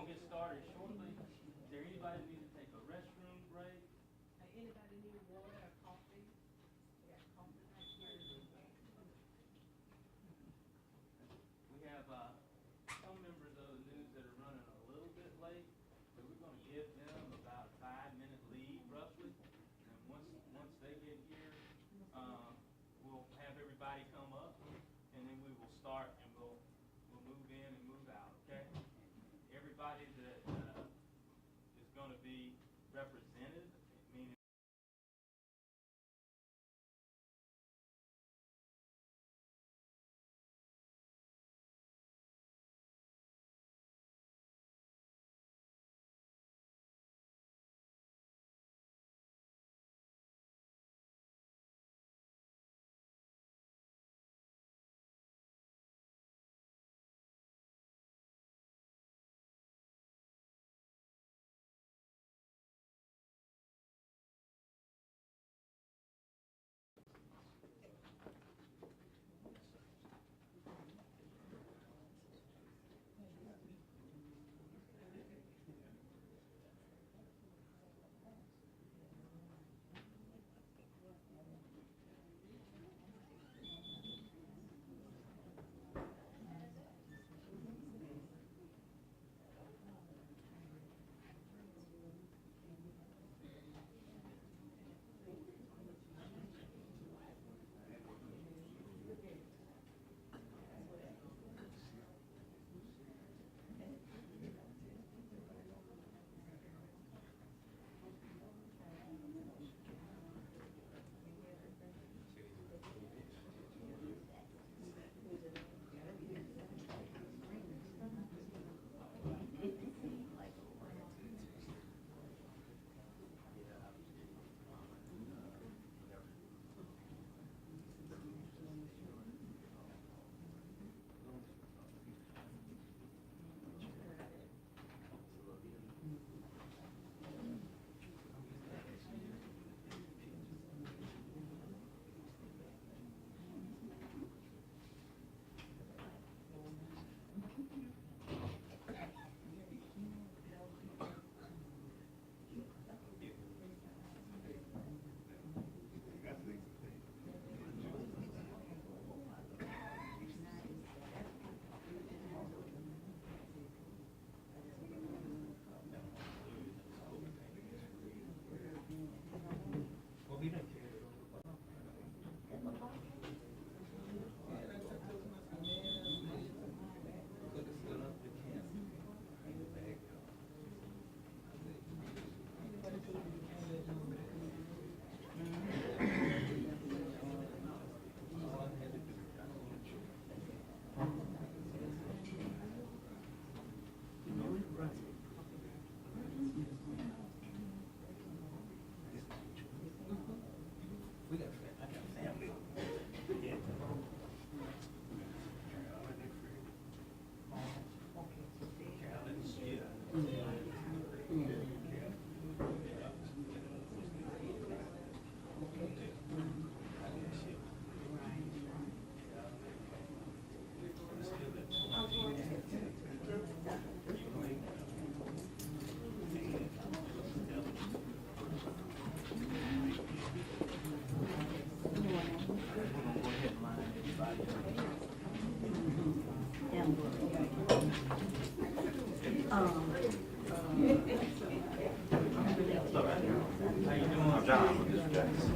gonna get started shortly. Is there anybody that needs to take a restroom break? Anybody need water or coffee? We got coffee right here. We have some members of the news that are running a little bit late, so we're gonna give them about a 5-minute lead roughly. And once they get here, we'll have everybody come up, and then we will start and we'll move in and move out, okay? Everybody that is gonna be represented, meaning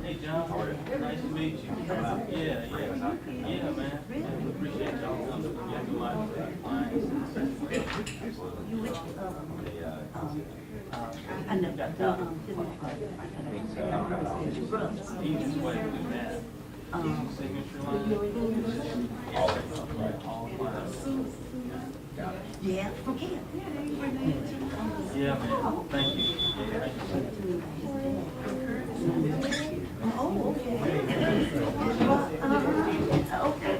hey, John. How are you? Nice to meet you. Yeah, man. We appreciate y'all coming. Yeah, do my clients. I know. Easiest way to do that. Signature line. All clients. Yeah, okay. Yeah, man. Thank you. Oh, okay. Okay.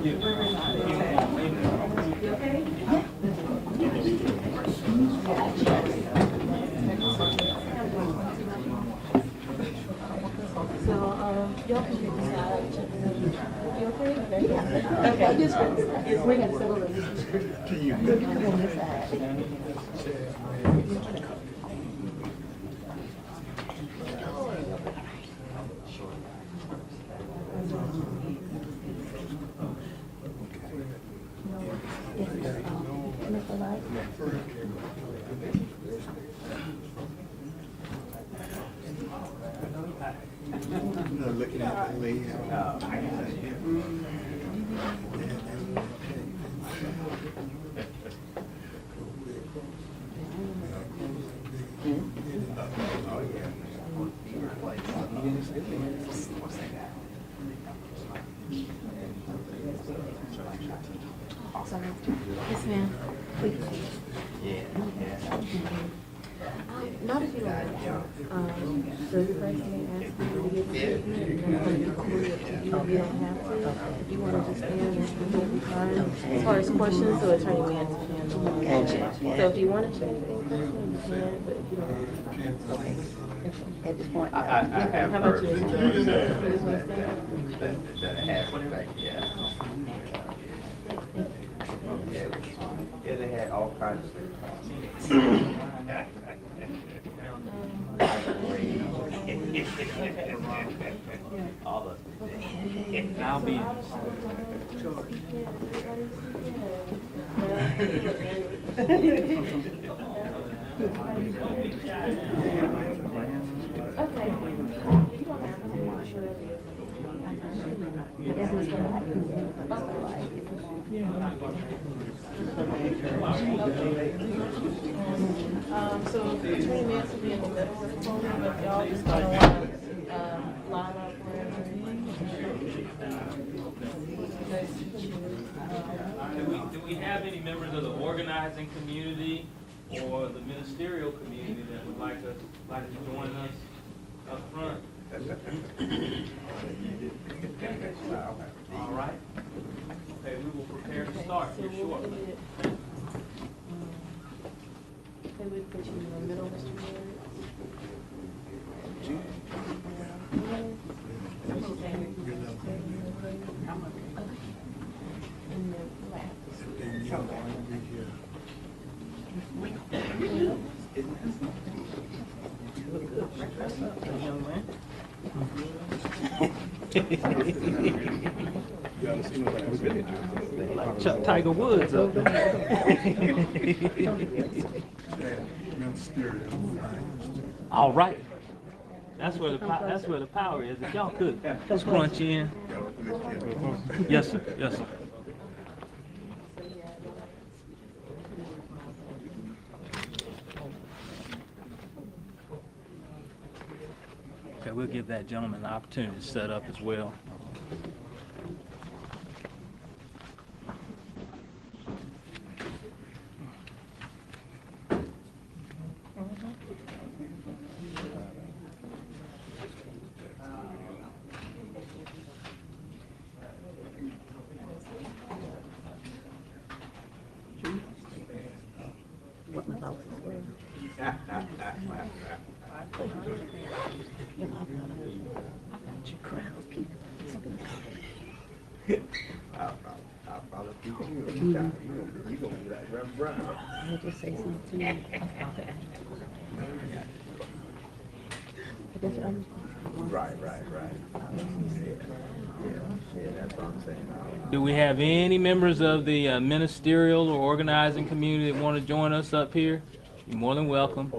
Y'all can decide. You okay? Okay, just, we got settled in. You come on this side. No, looking at the layout. Yes, ma'am. Please. Not if you don't want to. So the person may ask you to give a statement, and then when you clear it to you, you don't have to. If you want to just stand and speak, you'll be fine. As far as questions, so Attorney Mance can handle them. So if you want to share anything personal, you can, but if you don't. Okay. At this point. I have How about heard you? that You just want to stand? that has effect, yeah. Yeah, they had all kinds of things. All of it. I'll be. So Attorney Mance will be in the middle of the podium, but y'all just gonna want to line up wherever. Do we have any members of the organizing community or the ministerial community that would like to join us up front? All right. Okay, we will prepare to start here shortly. They would put you in the middle, Mr. Mayor. In the lap. Like Chuck Tiger Woods up there. All right. That's where the power is. If y'all could scrunch in. Yes, sir. Yes, sir. Okay, we'll give that gentleman an opportunity to set up as well. I'll follow you. You're gonna be like Reverend Brown. I'll just say something to you. Right. Yeah, that's what I'm saying. Do we have any members of the ministerial or organizing community that want to join us up here? You're more than welcome.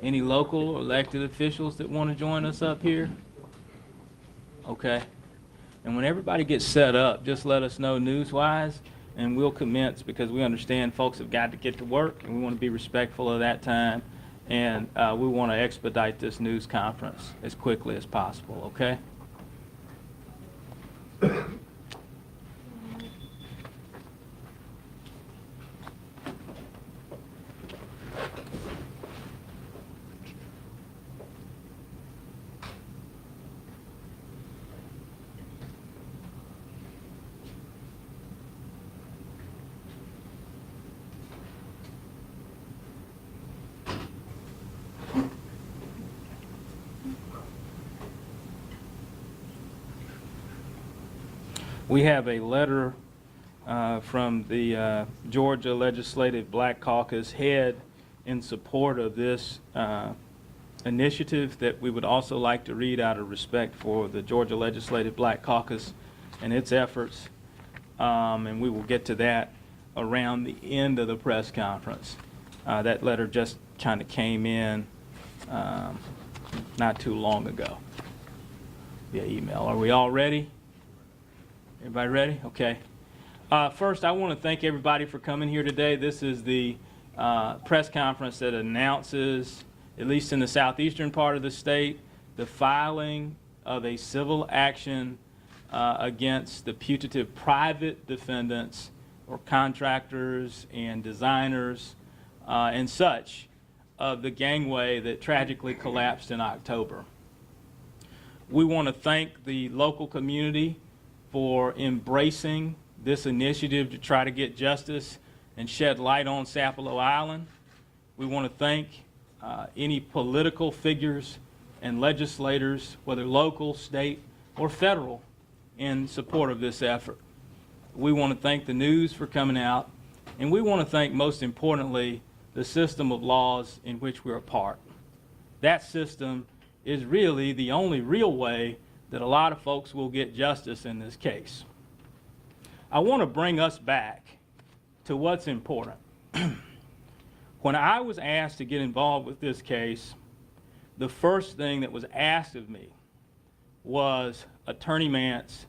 Any local or elected officials that want to join us up here? Okay. And when everybody gets set up, just let us know news-wise, and we'll commence, because we understand folks have got to get to work, and we want to be respectful of that time, and we want to expedite this news conference as quickly as possible, okay? We have a letter from the Georgia Legislative Black Caucus head in support of this initiative that we would also like to read out of respect for the Georgia Legislative Black Caucus and its efforts. And we will get to that around the end of the press conference. That letter just kind of came in not too long ago via email. Are we all ready? Everybody ready? Okay. First, I want to thank everybody for coming here today. This is the press conference that announces, at least in the southeastern part of the state, the filing of a civil action against the putative private defendants or contractors and designers and such of the gangway that tragically collapsed in October. We want to thank the local community for embracing this initiative to try to get justice and shed light on Sapelo Island. We want to thank any political figures and legislators, whether local, state, or federal, in support of this effort. We want to thank the news for coming out, and we want to thank, most importantly, the system of laws in which we're a part. That system is really the only real way that a lot of folks will get justice in this case. I want to bring us back to what's important. When I was asked to get involved with this case, the first thing that was asked of me was, Attorney Mance,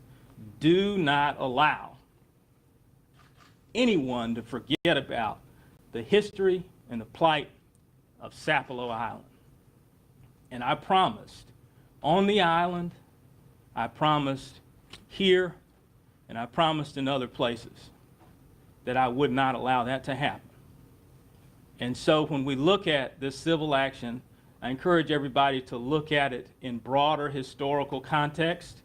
do not allow anyone to forget about the history and the plight of Sapelo Island. And I promised on the island, I promised here, and I promised in other places that I would not allow that to happen. And so when we look at this civil action, I encourage everybody to look at it in broader historical context.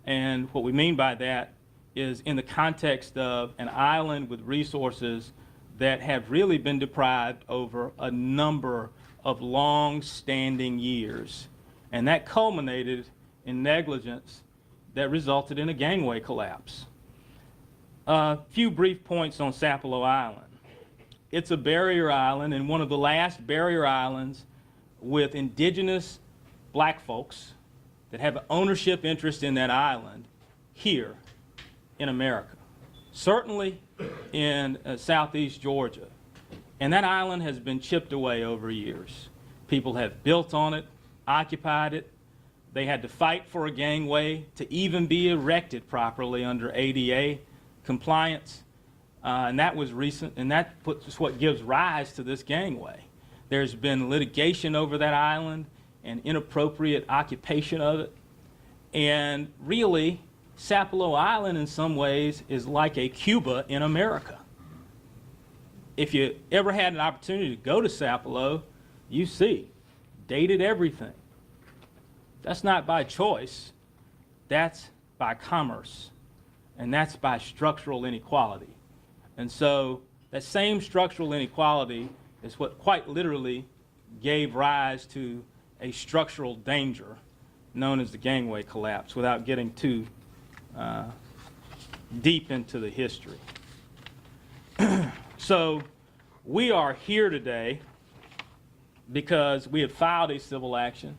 And what we mean by that is in the context of an island with resources that have really been deprived over a number of long-standing years. And that culminated in negligence that resulted in a gangway collapse. A few brief points on Sapelo Island. It's a barrier island, and one of the last barrier islands with indigenous black folks that have an ownership interest in that island here in America, certainly in southeast Georgia. And that island has been chipped away over years. People have built on it, occupied it. They had to fight for a gangway to even be erected properly under ADA compliance. And that was recent, and that's what gives rise to this gangway. There's been litigation over that island and inappropriate occupation of it. And really, Sapelo Island in some ways is like a Cuba in America. If you ever had an opportunity to go to Sapelo, you see, dated everything. That's not by choice, that's by commerce, and that's by structural inequality. And so that same structural inequality is what quite literally gave rise to a structural danger known as the gangway collapse, without getting too deep into the history. So we are here today because we have filed a civil action,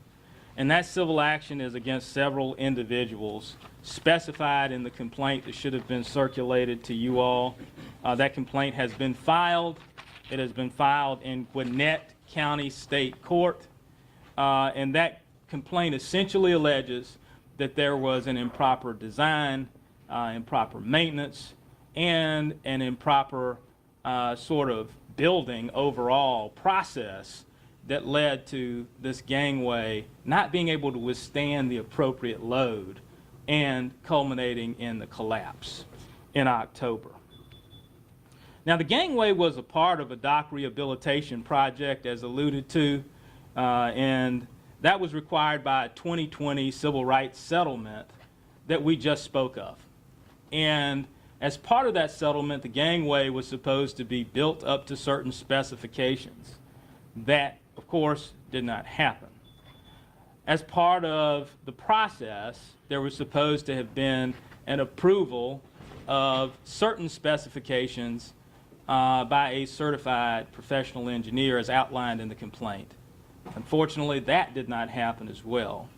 and that civil action is against several individuals specified in the complaint that should have been circulated to you all. That complaint has been filed. It has been filed in Gwinnett County State Court, and that complaint essentially alleges that there was an improper design, improper maintenance, and an improper sort of building overall process that led to this gangway not being able to withstand the appropriate load and culminating in the collapse in October. Now, the gangway was a part of a dock rehabilitation project, as alluded to, and that was required by a 2020 civil rights settlement that we just spoke of. And as part of that settlement, the gangway was supposed to be built up to certain specifications. That, of course, did not happen. As part of the process, there was supposed to have been an approval of certain specifications by a certified professional engineer as outlined in the complaint. Unfortunately, that did not happen as well.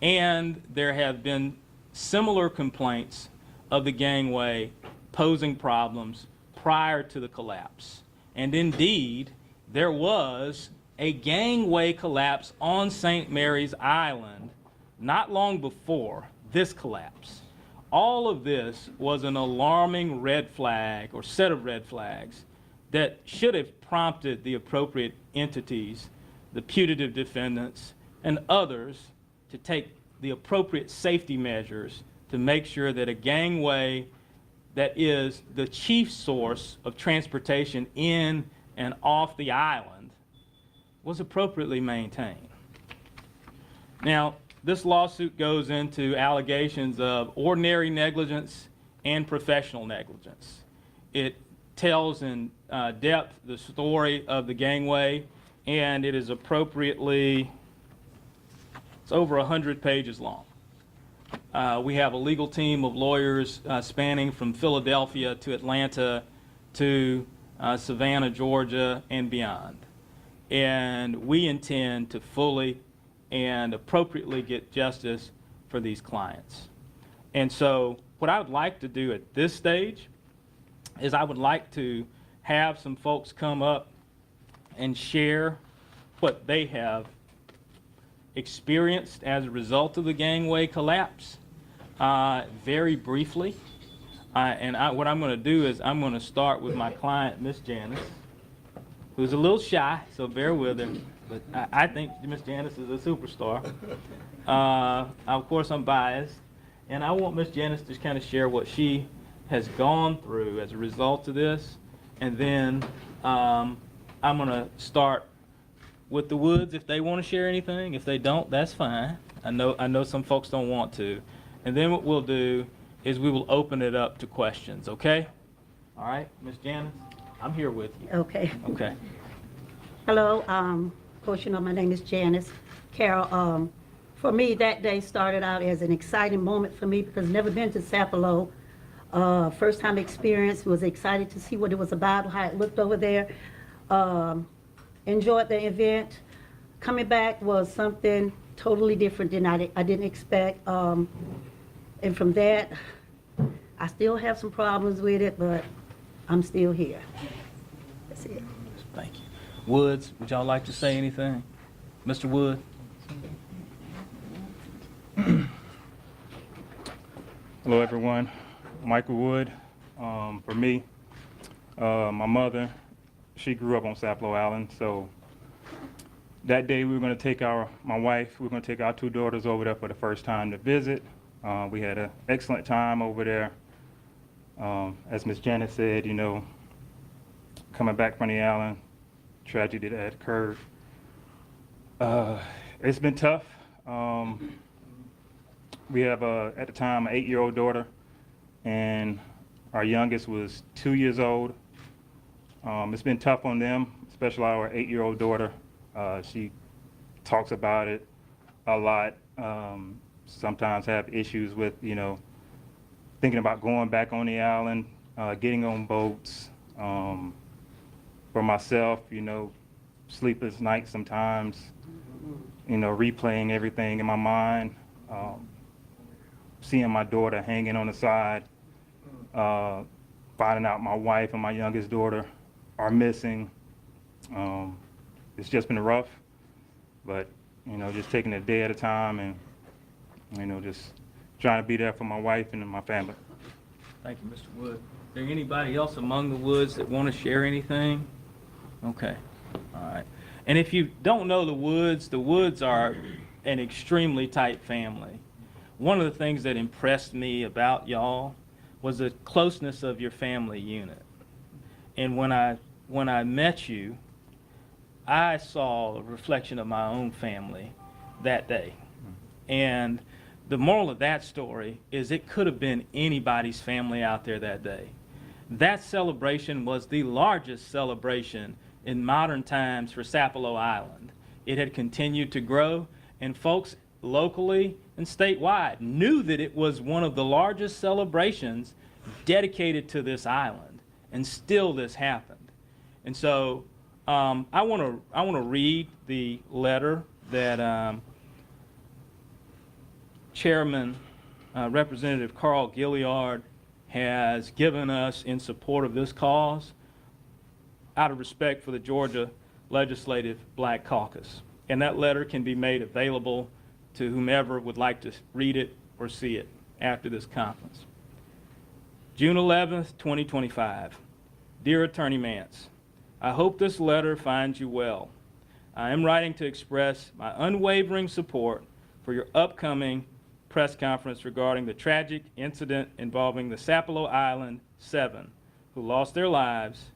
And there have been similar complaints of the gangway posing problems prior to the collapse. And indeed, there was a gangway collapse on St. Mary's Island not long before this collapse. All of this was an alarming red flag or set of red flags that should have prompted the appropriate entities, the putative defendants, and others to take the appropriate safety measures to make sure that a gangway that is the chief source of transportation in and off the island was appropriately maintained. Now, this lawsuit goes into allegations of ordinary negligence and professional negligence. It tells in depth the story of the gangway, and it is appropriately, it's over 100 pages long. We have a legal team of lawyers spanning from Philadelphia to Atlanta to Savannah, Georgia, and beyond. And we intend to fully and appropriately get justice for these clients. And so what I would like to do at this stage is I would like to have some folks come up and share what they have experienced as a result of the gangway collapse, very briefly. What I'm going to do is I'm going to start with my client, Miss Janice, who's a little shy, so bear with her. But I think Miss Janice is a superstar. Of course, I'm biased, and I want Miss Janice to kind of share what she has gone through as a result of this, and then I'm going to start with the Woods if they want to share anything. If they don't, that's fine. I know some folks don't want to. And then what we'll do is we will open it up to questions, okay? All right, Miss Janice, I'm here with you. Okay. Okay. Hello. Of course, you know, my name is Janice Carroll. For me, that day started out as an exciting moment for me because I've never been to Sapelo. First time experience, was excited to see what it was about, how it looked over there. Enjoyed the event. Coming back was something totally different than I didn't expect. And from that, I still have some problems with it, but I'm still here. That's it. Thank you. Woods, would y'all like to say anything? Mr. Wood? Hello, everyone. Michael Wood. For me, my mother, she grew up on Sapelo Island, so that day we were going to take my wife, we were going to take our two daughters over there for the first time to visit. We had an excellent time over there. As Ms. Janet said, you know, coming back from the island, tragedy that had occurred. It's been tough. We have, at the time, an 8-year-old daughter, and our youngest was 2 years old. It's been tough on them, especially our 8-year-old daughter. She talks about it a lot. Sometimes have issues with, you know, thinking about going back on the island, getting on boats. For myself, you know, sleepless nights sometimes, you know, replaying everything in my mind, seeing my daughter hanging on the side, finding out my wife and my youngest daughter are missing. It's just been rough, but, you know, just taking it a day at a time and, you know, just trying to be there for my wife and my family. Thank you, Mr. Wood. Is there anybody else among the Woods that want to share anything? Okay, all right. And if you don't know the Woods are an extremely tight family. One of the things that impressed me about y'all was the closeness of your family unit. And when I met you, I saw a reflection of my own family that day. And the moral of that story is it could have been anybody's family out there that day. That celebration was the largest celebration in modern times for Sapelo Island. It had continued to grow, and folks locally and statewide, knew that it was one of the largest celebrations dedicated to this island, and still this happened. And so I want to read the letter that Chairman Representative Carl Gilliard has given us in support of this cause, out of respect for the Georgia Legislative Black Caucus. And that letter can be made available to whomever would like to read it or see it after this conference. June 11th, 2025. Dear Attorney Mance, I hope this letter finds you well. I am writing to express my unwavering support for your upcoming press conference regarding the tragic incident involving the Sapelo Island 7 who lost their lives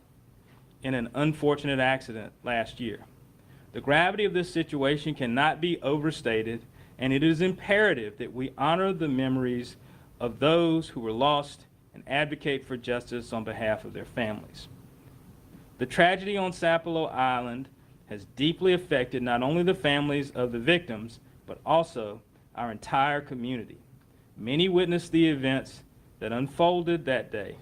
in an unfortunate accident last year. The gravity of this situation cannot be overstated, and it is imperative that we honor the memories of those who were lost and advocate for justice on behalf of their families. The tragedy on Sapelo Island has deeply affected not only the families of the victims, but also our entire community. Many witnessed the events that unfolded that day,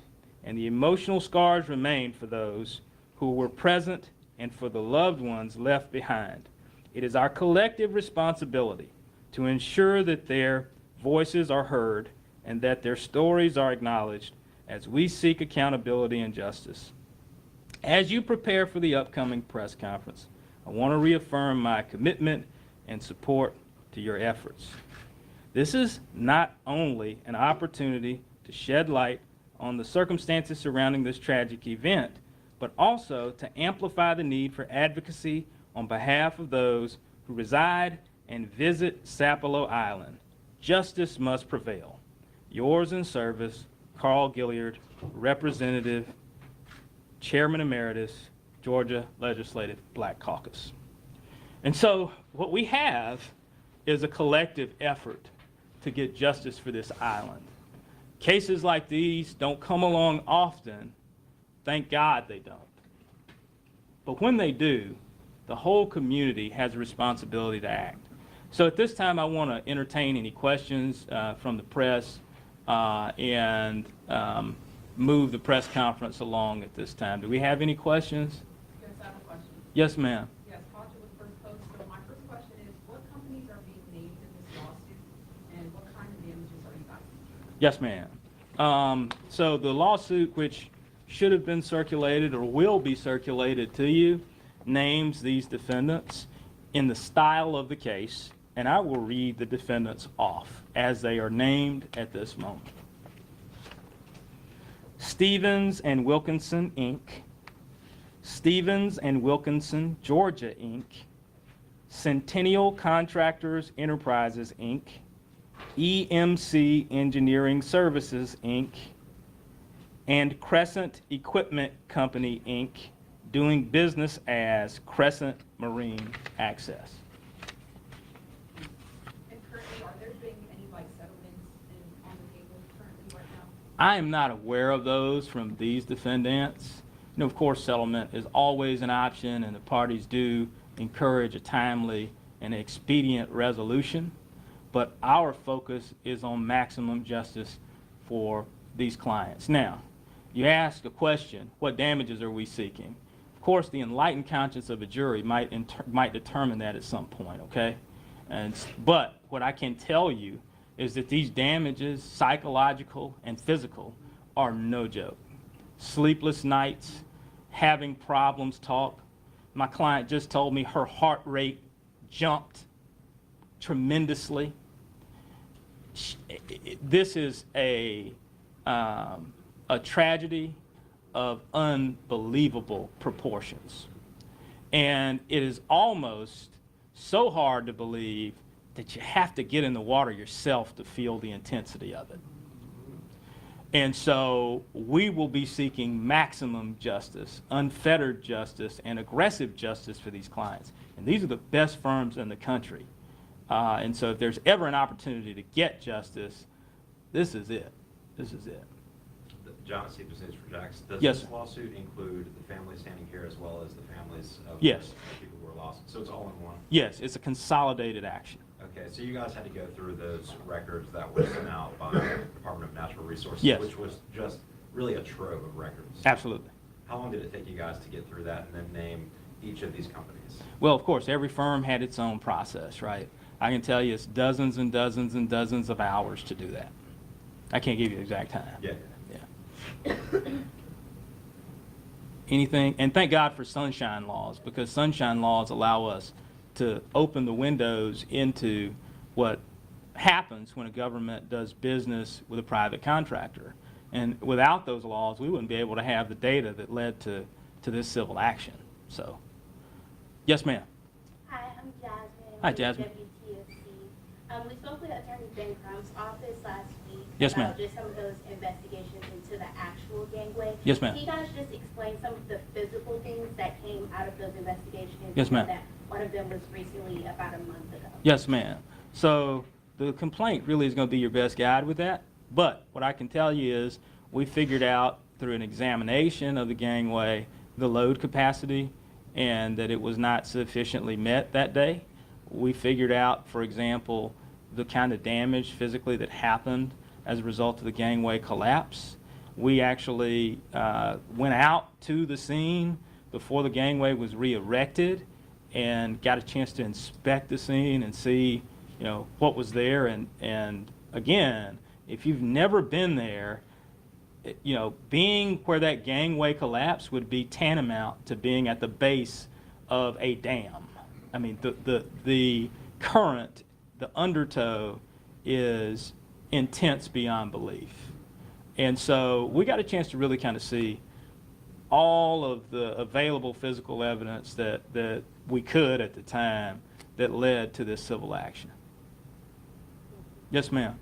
and the emotional scars remain for those who were present and for the loved ones left behind. It is our collective responsibility to ensure that their voices are heard and that their stories are acknowledged as we seek accountability and justice. As you prepare for the upcoming press conference, I want to reaffirm my commitment and support to your efforts. This is not only an opportunity to shed light on the circumstances surrounding this tragic event, but also to amplify the need for advocacy on behalf of those who reside and visit Sapelo Island. Justice must prevail. Yours in service, Carl Gilliard, Representative, Chairman Emeritus, Georgia Legislative Black Caucus. And so what we have is a collective effort to get justice for this island. Cases like these don't come along often. Thank God they don't. But when they do, the whole community has a responsibility to act. So at this time, I want to entertain any questions from the press and move the press conference along at this time. Do we have any questions? Yes, I have a question. Yes, ma'am. Yes, Roger with First Post. So my first question is, what companies are being named in this lawsuit, and what kind of damages are you guys seeking? Yes, ma'am. So the lawsuit, which should have been circulated or will be circulated to you, names these defendants in the style of the case, and I will read the defendants off as they are named at this moment. Stevens and Wilkinson, Inc., Stevens and Wilkinson, Georgia, Inc., Centennial Contractors Enterprises, Inc., EMC Engineering Services, Inc., and Crescent Equipment Company, Inc., doing business as Crescent Marine Access. And currently, are there being any settlements on the table currently right now? I am not aware of those from these defendants. You know, of course, settlement is always an option, and the parties do encourage a timely and expedient resolution. But our focus is on maximum justice for these clients. Now, you ask a question, what damages are we seeking? Of course, the enlightened conscience of a jury might determine that at some point, okay? But what I can tell you is that these damages, psychological and physical, are no joke. Sleepless nights, having problems talk. My client just told me her heart rate jumped tremendously. This is a tragedy of unbelievable proportions. And it is almost so hard to believe that you have to get in the water yourself to feel the intensity of it. And so we will be seeking maximum justice, unfettered justice, and aggressive justice for these clients. And these are the best firms in the country. And so if there's ever an opportunity to get justice, this is it. This is it. John, Stevens for Jax. Does Yes, this sir. lawsuit include the families standing here as well as the families of Yes. the people who were lost? So it's all in one? Yes, it's a consolidated action. Okay, so you guys had to go through those records that were sent out by the Department of Natural Resources, Yes. which was just really a trove of records. Absolutely. How long did it take you guys to get through that and then name each of these companies? Well, of course, every firm had its own process, right? I can tell you it's dozens and dozens and dozens of hours to do that. I can't give you the exact time. Yeah. Yeah. Anything, and thank God for sunshine laws, because sunshine laws allow us to open the windows into what happens when a government does business with a private contractor. And without those laws, we wouldn't be able to have the data that led to this civil action. So, yes, ma'am. Hi, I'm Jasmine. Hi, with Jasmine. WTFC. We spoke with Attorney Ben Crump's office last week. Yes, ma'am. About just some of those investigations into the actual gangway. Yes, ma'am. Can you guys just explain some of the physical things that came out of those investigations? Yes, ma'am. That one of them was recently about a month ago. Yes, ma'am. So the complaint really is going to be your best guide with that. But what I can tell you is we figured out through an examination of the gangway the load capacity and that it was not sufficiently met that day. We figured out, for example, the kind of damage physically that happened as a result of the gangway collapse. We actually went out to the scene before the gangway was re-erected and got a chance to inspect the scene and see, you know, what was there. And again, if you've never been there, you know, being where that gangway collapsed would be tantamount to being at the base of a dam. I mean, the current, the undertow is intense beyond belief. And so we got a chance to really kind of see all of the available physical evidence that we could at the time that led to this civil action. Yes, ma'am.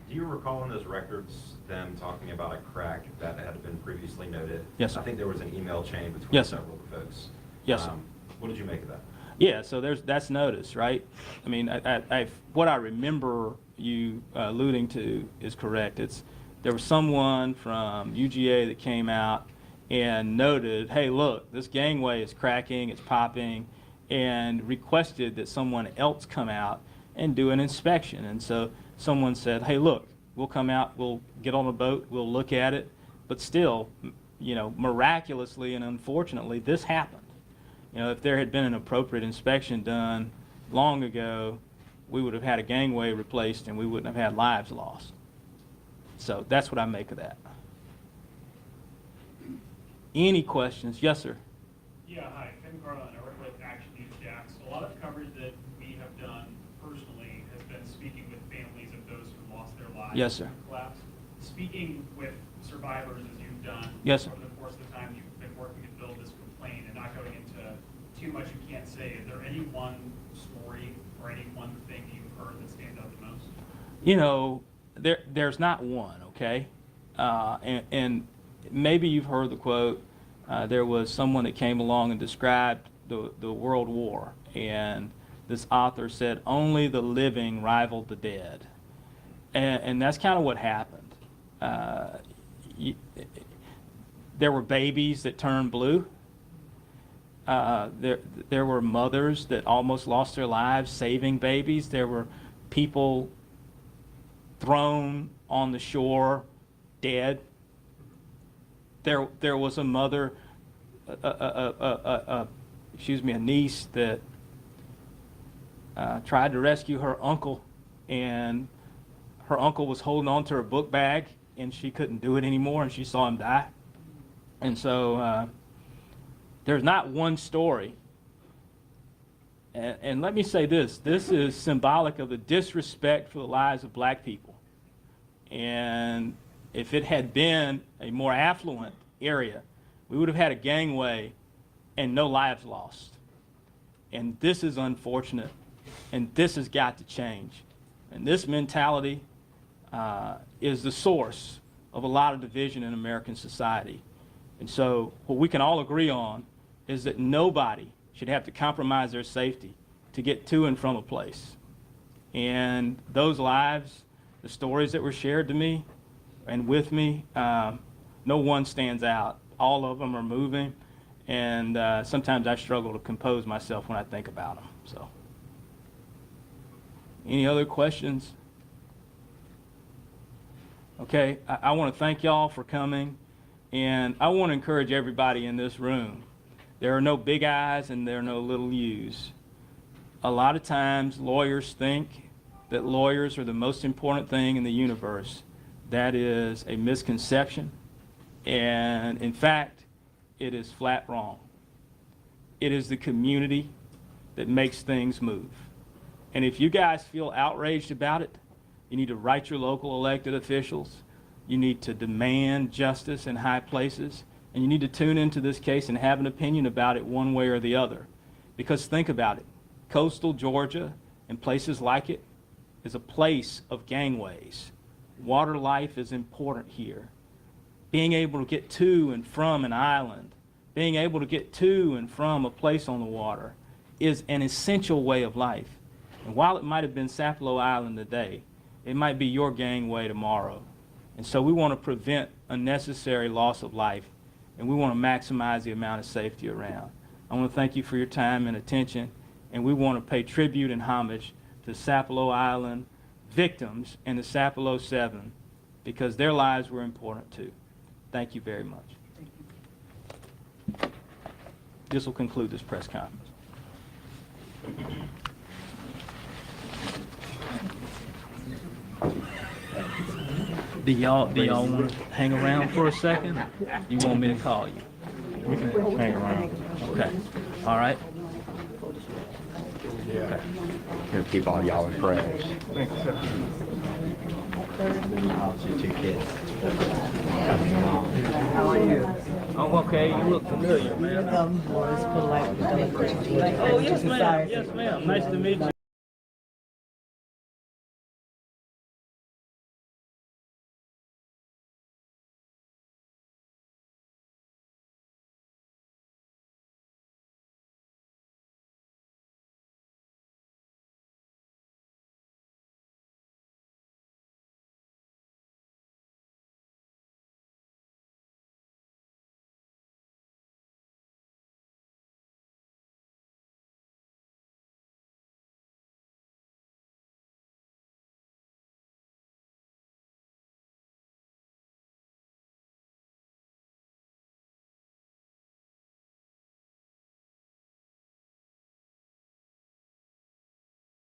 Do you recall in those records them talking about a crack that had been previously noted? Yes, sir. I think there was an email chain between Yes, sir. several folks. Yes, sir. What did you make of that? Yeah, so that's notice, right? I mean, what I remember you alluding to is correct. There was someone from UGA that came out and noted, hey, look, this gangway is cracking, it's popping, and requested that someone else come out and do an inspection. And so someone said, hey, look, we'll come out, we'll get on a boat, we'll look at it. But still, you know, miraculously and unfortunately, this happened. You know, if there had been an appropriate inspection done long ago, we would have had a gangway replaced and we wouldn't have had lives lost. So that's what I make of that. Any questions? Yes, sir. Yeah, hi, Tim Carlin. I work with Action News Jacks. A lot of the coverage that we have done personally has been speaking with families of those who lost their lives Yes, sir. in the collapse. Speaking with survivors as you've done Yes, sir. over the course of the time you've been working to build this complaint and not going into too much you can't say, is there any one story or any one thing you've heard that stands out the most? You know, there's not one, okay? And maybe you've heard the quote, there was someone that came along and described the World War, and this author said, only the living rivaled the dead. And that's kind of what happened. There were babies that turned blue. There were mothers that almost lost their lives saving babies. There were people thrown on the shore dead. There was a mother, a niece that tried to rescue her uncle, and her uncle was holding on to her book bag, and she couldn't do it anymore, and she saw him die. And so there's not one story. And let me say this is symbolic of the disrespect for the lives of black people. And if it had been a more affluent area, we would have had a gangway and no lives lost. And this is unfortunate, and this has got to change. And this mentality is the source of a lot of division in American society. And so what we can all agree on is that nobody should have to compromise their safety to get to and from a place. And those lives, the stories that were shared to me and with me, no one stands out. All of them are moving, and sometimes I struggle to compose myself when I think about them. So, Any other questions? Okay, I want to thank y'all for coming, and I want to encourage everybody in this room. There are no big I's and there are no little U's. A lot of times lawyers think that lawyers are the most important thing in the universe. That is a misconception, and in fact, it is flat wrong. It is the community that makes things move. And if you guys feel outraged about it, you need to write your local elected officials. You need to demand justice in high places. And you need to tune into this case and have an opinion about it one way or the other. Because think about it. Coastal Georgia and places like it is a place of gangways. Water life is important here. Being able to get to and from an island, being able to get to and from a place on the water is an essential way of life. And while it might have been Sapelo Island today, it might be your gangway tomorrow. And so we want to prevent unnecessary loss of life, and we want to maximize the amount of safety around. I want to thank you for your time and attention, and we want to pay tribute and homage to Sapelo Island victims and the Sapelo 7, because their lives were important too. Thank you very much. This will conclude this press conference. Do y'all want to hang around for a second? You want me to call you? We can hang around. Okay. All right. Yeah. Gonna keep all y'all in prayers. Two kids. How are you? I'm okay. You look familiar, man. Boys polite. Oh, yes, ma'am. Yes, ma'am. Nice to meet you.